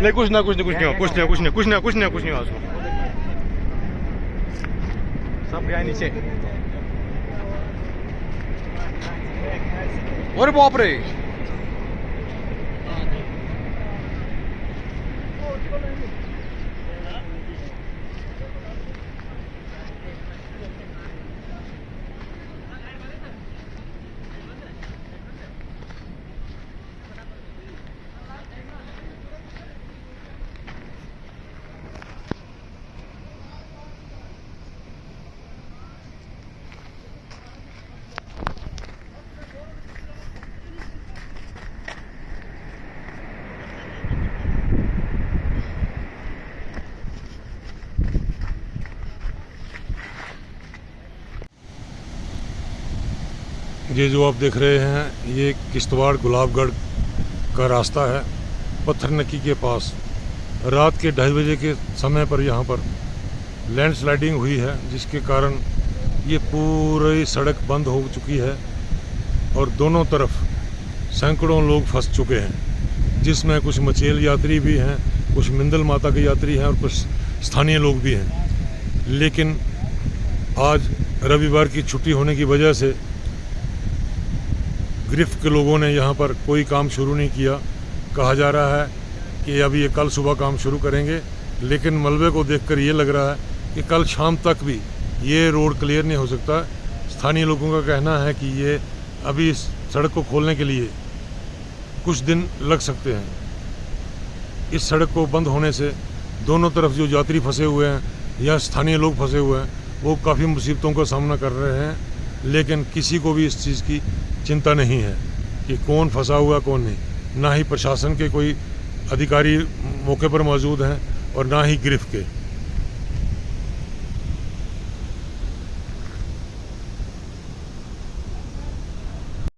नहीं कुछ ना कुछ नहीं सब गया नीचे। और बाप रे ये जो आप देख रहे हैं ये किश्तवाड़ गुलाबगढ़ का रास्ता है। पत्थरनक्की के पास रात के 2:30 बजे के समय पर यहाँ पर लैंडस्लाइडिंग हुई है, जिसके कारण ये पूरी सड़क बंद हो चुकी है और दोनों तरफ सैकड़ों लोग फंस चुके हैं, जिसमें कुछ मचेल यात्री भी हैं, कुछ मिंदल माता के यात्री हैं और कुछ स्थानीय लोग भी हैं। लेकिन आज रविवार की छुट्टी होने की वजह से गिरफ्त के लोगों ने यहाँ पर कोई काम शुरू नहीं किया। कहा जा रहा है कि अभी ये कल सुबह काम शुरू करेंगे, लेकिन मलबे को देखकर ये लग रहा है कि कल शाम तक भी ये रोड क्लियर नहीं हो सकता। स्थानीय लोगों का कहना है कि ये अभी इस सड़क को खोलने के लिए कुछ दिन लग सकते हैं। इस सड़क को बंद होने से दोनों तरफ जो यात्री फंसे हुए हैं या स्थानीय लोग फंसे हुए हैं वो काफ़ी मुसीबतों का सामना कर रहे हैं, लेकिन किसी को भी इस चीज़ की चिंता नहीं है कि कौन फंसा हुआ कौन नहीं। ना ही प्रशासन के कोई अधिकारी मौके पर मौजूद हैं और ना ही गिरफ्त के।